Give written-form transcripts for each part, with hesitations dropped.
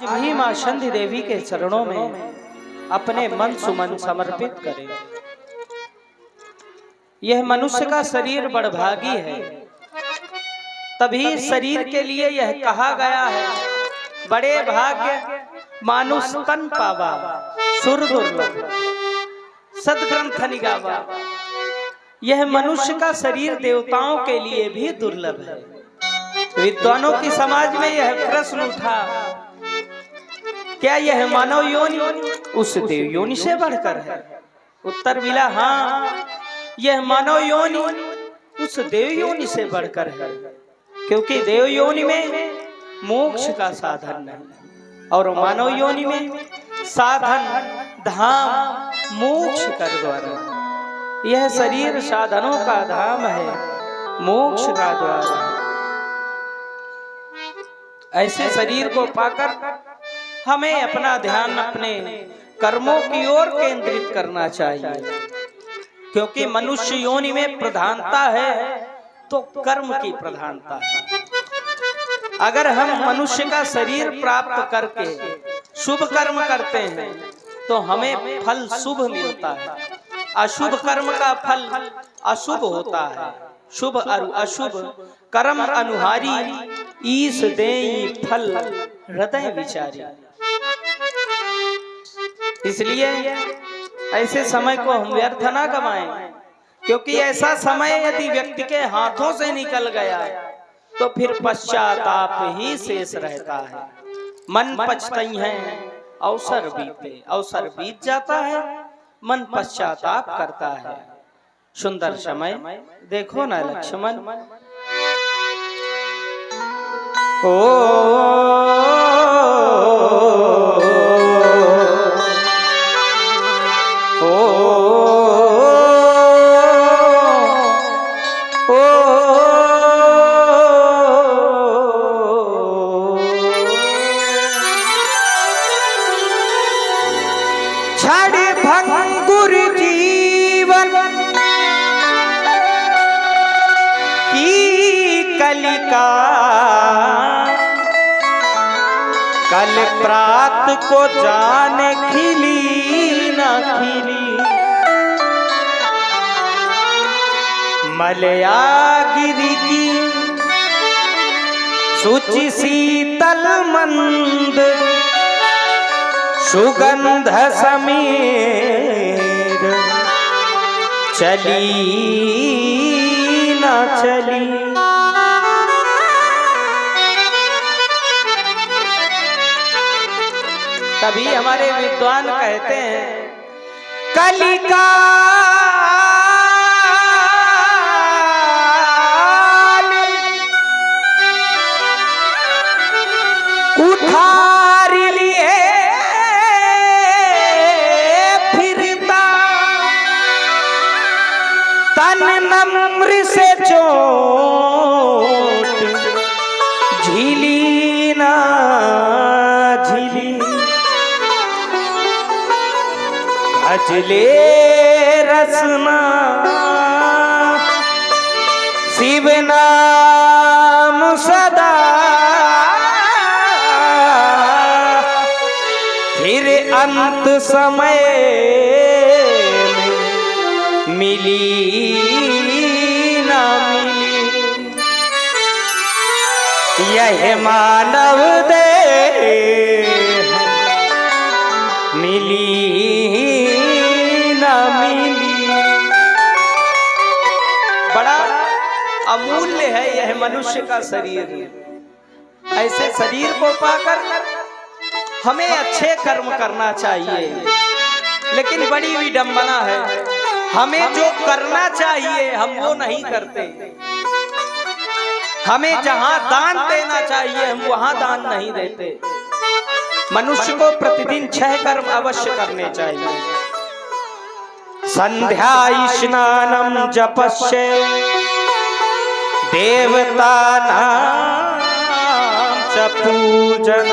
भी मां संधि देवी के चरणों में अपने मन सुमन समर्पित करें। यह मनुष्य का शरीर बड़भागी है, तभी शरीर के लिए यह कहा गया है, बड़े भाग्य मानुष तन पावा सुर दुर्लभ सदग्रंथ निगावा। यह मनुष्य का शरीर देवताओं के लिए भी दुर्लभ है। विद्वानों की समाज में यह प्रश्न उठा, क्या यह मानव योनि उस देव योनि से बढ़कर है? उत्तर मिला, हाँ, यह मानव योनि उस देव योनि से बढ़कर है, क्योंकि देव योनि में मोक्ष का साधन नहीं और मानव योनि में साधन धाम मोक्ष कर द्वार। यह शरीर साधनों का धाम है, मोक्ष का द्वार है। ऐसे शरीर को पाकर हमें अपना ध्यान अपने कर्मों की ओर केंद्रित करना चाहिए, क्योंकि मनुष्य योनि में प्रधानता है तो कर्म की प्रधानता है। अगर हम मनुष्य का शरीर प्राप्त करके शुभ कर्म करते हैं तो हमें फल शुभ मिलता है, अशुभ कर्म का फल अशुभ होता है। शुभ और अशुभ कर्म अनुहारी ईश देई फल हृदय विचारी। इसलिए ऐसे समय को हम व्यर्थ ना गवाएं, क्योंकि ऐसा समय यदि व्यक्ति के हाथों से निकल गया तो फिर पश्चाताप ही शेष रहता है। मन पछताई है अवसर बीते, अवसर बीत जाता है, मन पश्चाताप करता है। सुंदर समय देखो ना लक्ष्मण। कल प्रात को जाने खिली न खिली, मलयागिरी की शुचि शीतल मंद सुगंध समीर, चली न चली। तभी हमारे विद्वान कहते हैं, कलिका उठार लिए फिरता, तन नम्र से चोट झिली ना झिली, अजले रसना शिव नाम सदा, फिर अंत समय में मिली ना मिली। यह मानव देह मिली ना मिली। बड़ा अमूल्य है यह मनुष्य का शरीर। ऐसे शरीर को पाकर हमें अच्छे कर्म करना चाहिए, लेकिन बड़ी विडंबना है, हमें जो करना चाहिए हम वो नहीं करते। हमें जहां दान देना चाहिए हम वहां दान नहीं देते। मनुष्य को प्रतिदिन 6 कर्म अवश्य करने चाहिए। संध्या स्नानम जपस्य देवता नाम च पूजन,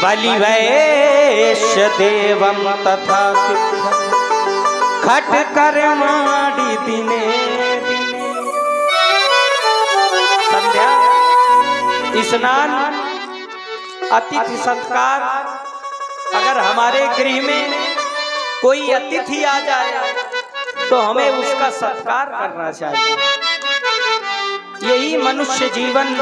बलिवैश्य देवम तथा खट कर्माणि दिने दिने। संध्या स्नान अतिथि सत्कार, अगर हमारे गृह में कोई अतिथि आ जाए तो हमें उसका सत्कार करना चाहिए। यही मनुष्य जीवन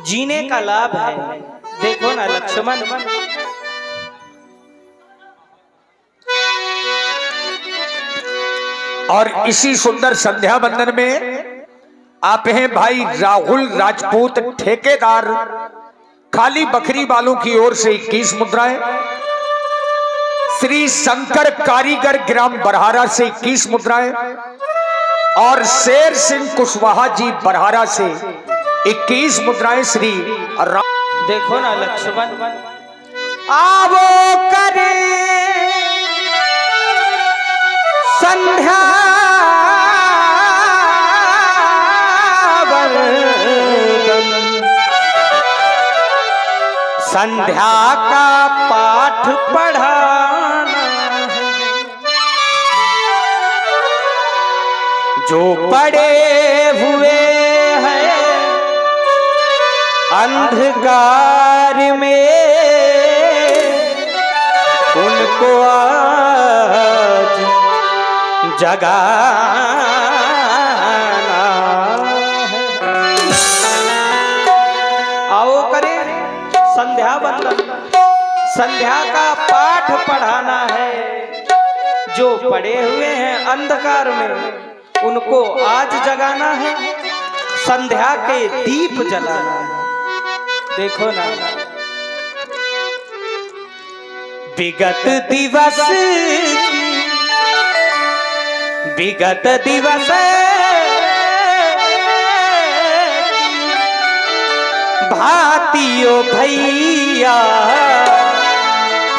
जीने का लाभ है। देखो ना लक्ष्मण, और इसी सुंदर संध्या बंदन में आप हैं भाई राहुल राजपूत ठेकेदार, खाली बकरी वालों की ओर से 21 मुद्राएं, श्री शंकर कारीगर ग्राम बरहारा से 21 मुद्राएं और शेर सिंह कुशवाहा जी बरहारा से 21 मुद्राएं श्री देखो ना लक्ष्मण, आवो करे संध्या संध्या का पाठ पढ़ाना है, जो पड़े हुए हैं अंधकार में उनको आज जगाना है। आओ करें संध्या बंदन, संध्या का पाठ पढ़ाना है, जो पड़े हुए हैं अंधकार में उनको आज जगाना है, संध्या के दीप जलाना है। देखो ना, विगत दिवस विगत दिवस भातियो भैया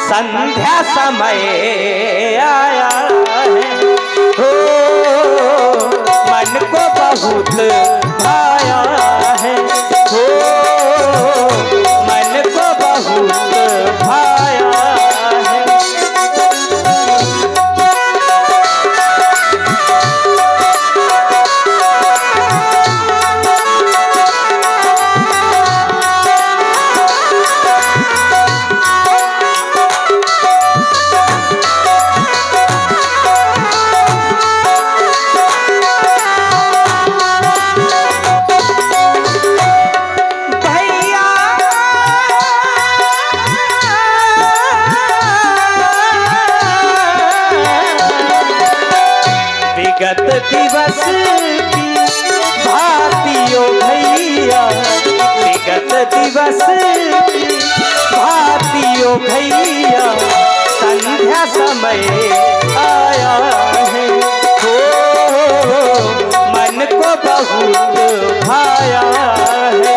संध्या समय आया है, हो मन को बहुत भाया है, हो मन को बहुत भाया है। विगत दिवस की भातियों भैया, विगत दिवस की भातियों भैया संध्या समय आया है, हो मन को बहुत भाया है।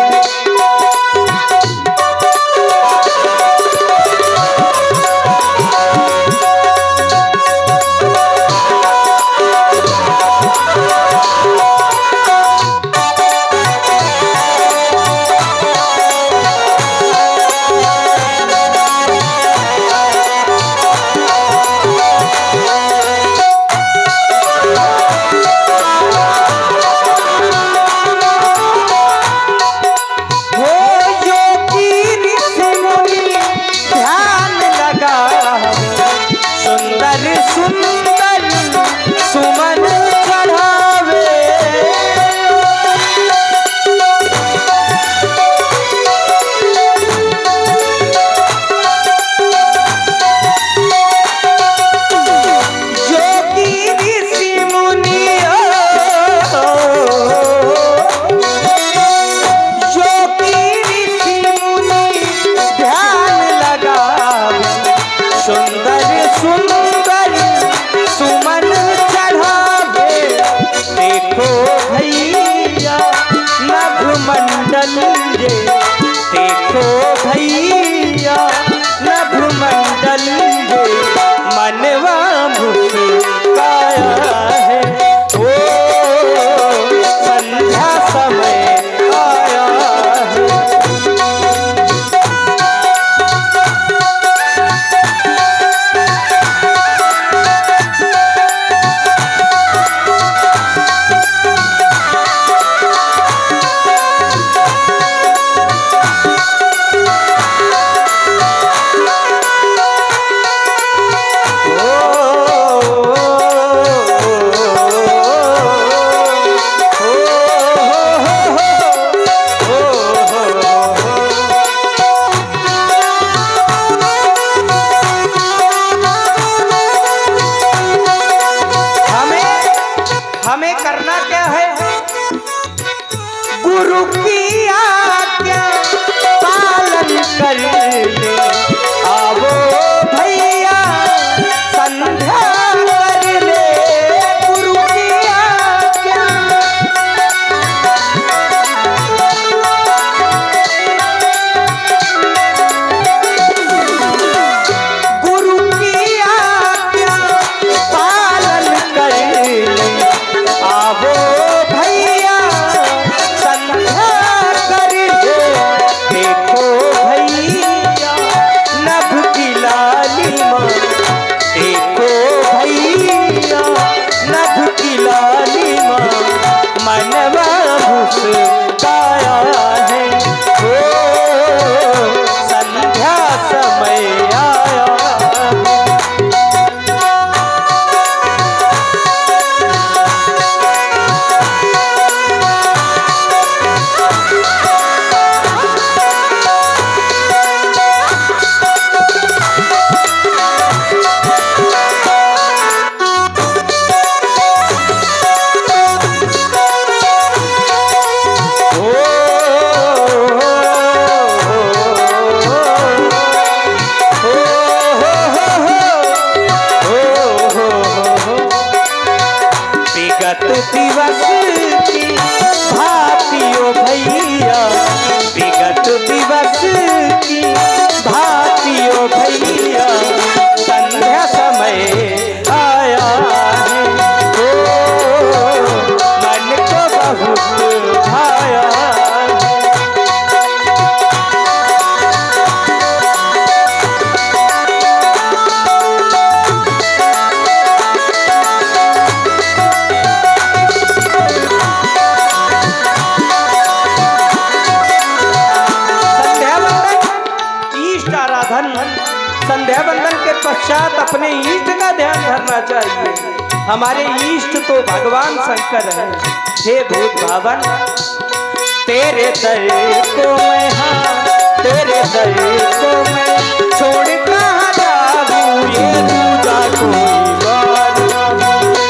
दिवस की भांतियो भैया, विगत दिवस की भांतियो भैया, संध्या समय आया है, ओ मन को बहुत भाया। संध्या बंदन के पश्चात अपने इष्ट का ध्यान धरना चाहिए। हमारे इष्ट तो भगवान शंकर है। हे भूत भावन, तेरे दर को मैं, हाँ तेरे दर को मैं छोड़ कहाँ जाऊँ, ये दूजा कोई बार नहीं।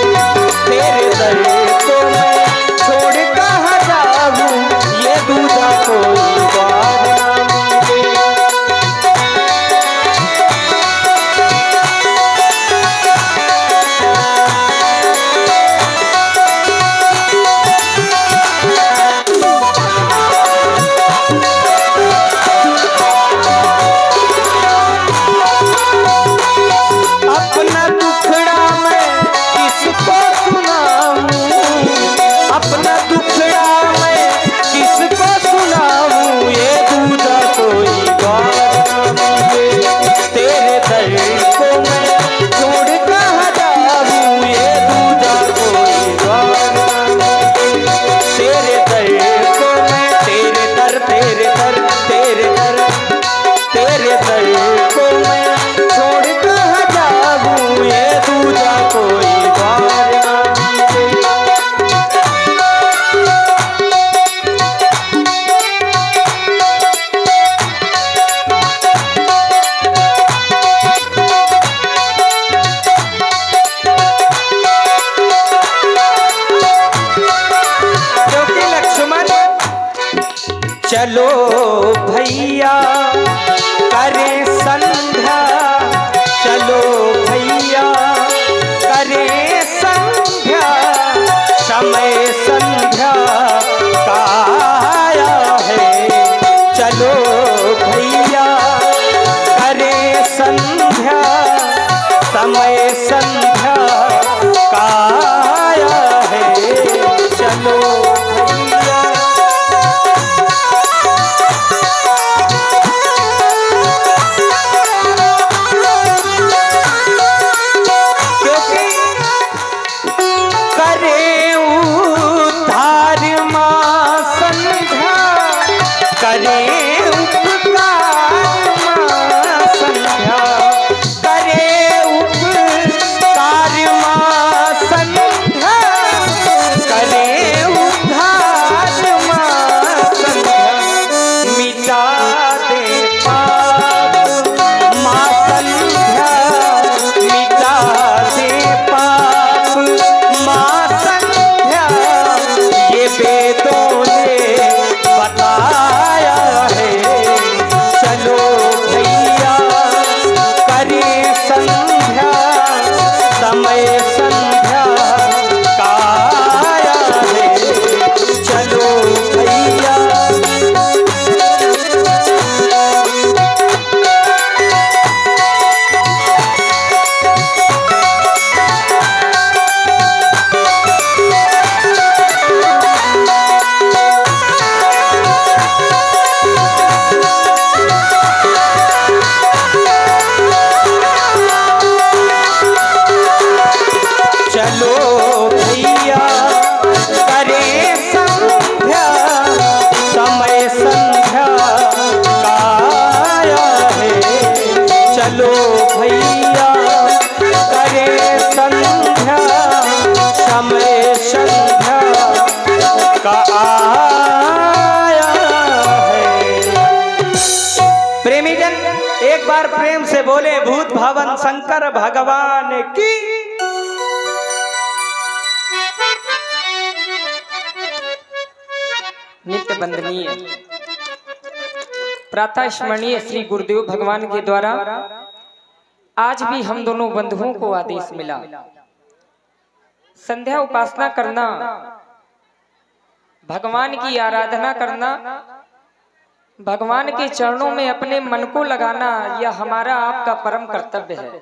तेरे दर को मैं छोड़ कहाँ जाऊँ, ये दूजा कोई बार नहीं। चलो भैया करे संध्या, चलो भैया करे संध्या, समय संध्या का आया है। चलो भैया करे संध्या, समय संध्या का आया है। चलो प्रेम से बोले भूत भावन शंकर भगवान की। नित्य वंदनीय प्रातः स्मरणीय श्री गुरुदेव भगवान के द्वारा आज भी हम दोनों बंधुओं को आदेश मिला, संध्या उपासना करना, भगवान की आराधना करना, भगवान के चरणों में अपने मन को लगाना, यह हमारा आपका परम कर्तव्य है।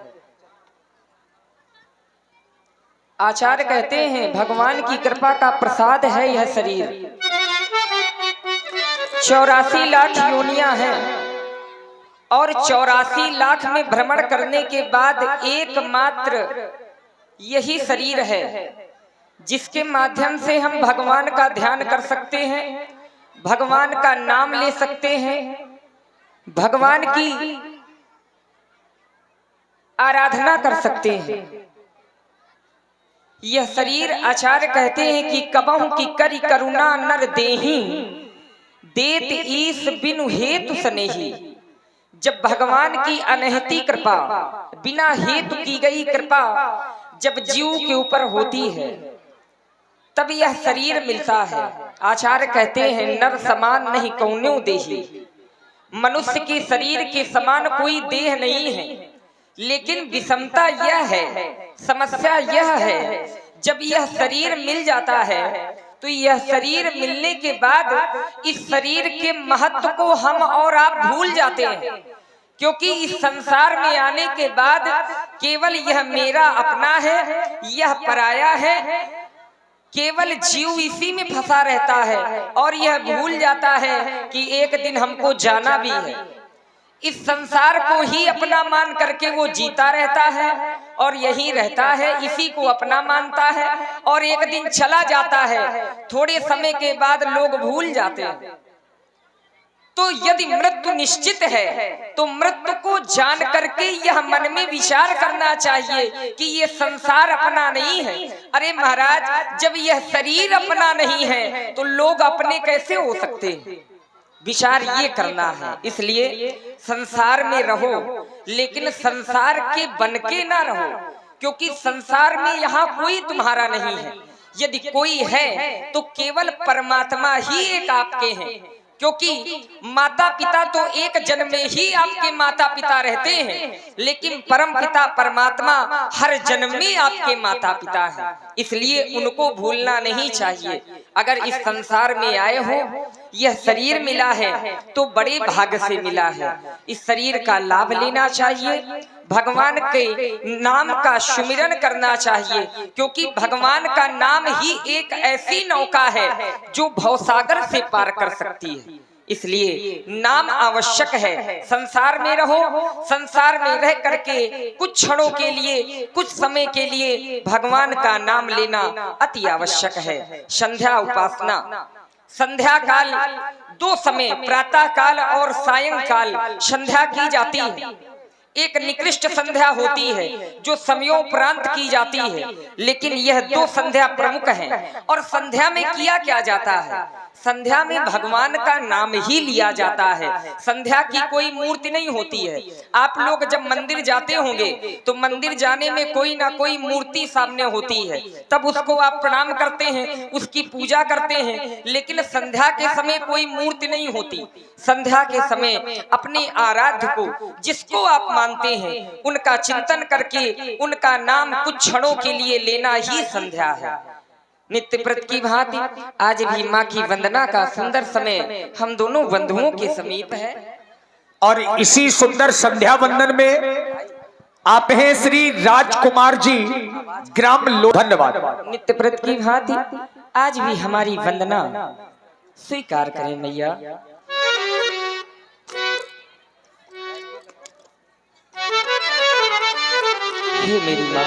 आचार्य कहते हैं भगवान की कृपा का प्रसाद है यह शरीर। 84 लाख योनियां हैं और 84 लाख में भ्रमण करने के बाद एकमात्र यही शरीर है जिसके माध्यम से हम भगवान का ध्यान कर सकते हैं, भगवान का नाम ले सकते हैं, भगवान की आराधना कर सकते हैं। यह शरीर आचार्य कहते हैं कि कबहु की करी करुणा नर देही, देत ईस बिनु हेतु सनेही। जब भगवान की अनहती कृपा, बिना हेतु की गई कृपा जब जीव के ऊपर होती है तब यह शरीर मिलता है। आचार्य कहते हैं नर समान नहीं कौन्यों देही। मनुष्य के शरीर के समान कोई देह नहीं है, लेकिन विषमता यह है, समस्या यह है, जब यह शरीर मिल जाता है तो यह शरीर मिलने के बाद इस शरीर के महत्व को हम और आप भूल जाते हैं, क्योंकि इस संसार में आने के बाद केवल यह मेरा अपना है, यह पराया है, केवल जीव इसी में फंसा रहता है और यह भूल जाता है कि एक दिन हमको जाना भी है। इस संसार को ही अपना मान करके वो जीता रहता है और यही रहता है, इसी को अपना मानता है और एक दिन चला जाता है। थोड़े समय के बाद लोग भूल जाते हैं। तो यदि मृत्यु निश्चित है तो मृत्यु को जान करके यह मन में विचार करना चाहिए कि यह संसार अपना नहीं है। अरे महाराज, जब यह शरीर अपना नहीं है तो लोग अपने कैसे हो सकते हैं? विचार ये करना है। इसलिए संसार में रहो, लेकिन संसार के बन के ना रहो, क्योंकि संसार में यहाँ कोई तुम्हारा नहीं है। यदि कोई है तो केवल परमात्मा ही एक आपके हैं, क्योंकि माता पिता तो एक जन्म में ही आपके माता पिता रहते हैं, लेकिन परम पिता परमात्मा हर जन्म में आपके माता पिता हैं। इसलिए उनको भूलना नहीं चाहिए। अगर इस संसार में आए हो, यह शरीर मिला है तो बड़े भाग्य से मिला है। इस शरीर का लाभ लेना चाहिए, भगवान के नाम का सुमिरन करना चाहिए, क्योंकि भगवान का नाम ही एक ऐसी नौका है जो भवसागर से पार कर सकती है। इसलिए नाम आवश्यक है। संसार में रहो, संसार में रह करके कुछ क्षणों के लिए, कुछ समय के लिए भगवान का नाम लेना अति आवश्यक है। संध्या उपासना, संध्या काल दो समय, प्रातः काल और सायंकाल संध्या की जाती है। एक निकृष्ट संध्या होती है जो समयोपरांत की जाती है, लेकिन यह दो संध्या प्रमुख हैं। और संध्या में किया क्या जाता है? संध्या में भगवान का नाम ही लिया जाता है। संध्या की कोई मूर्ति नहीं होती है। आप लोग जब मंदिर जाते होंगे तो मंदिर जाने में कोई ना कोई मूर्ति सामने होती है, तब उसको आप प्रणाम करते हैं, उसकी पूजा करते हैं। लेकिन संध्या के समय कोई मूर्ति नहीं होती। संध्या के समय अपने आराध्य को, जिसको आप मानते हैं, उनका चिंतन करके उनका नाम कुछ क्षणों के लिए लेना ही संध्या है। नित्य प्रत की भांति आज भी माँ की वंदना का सुंदर समय हम दोनों बंधुओं के समीप है। और इसी सुंदर संध्या वंदन में आप हैं श्री राजकुमार जी, ग्राम लो। धन्यवाद। नित्य प्रत की भांति आज भी हमारी वंदना स्वीकार करें मैया। हे मेरी माँ,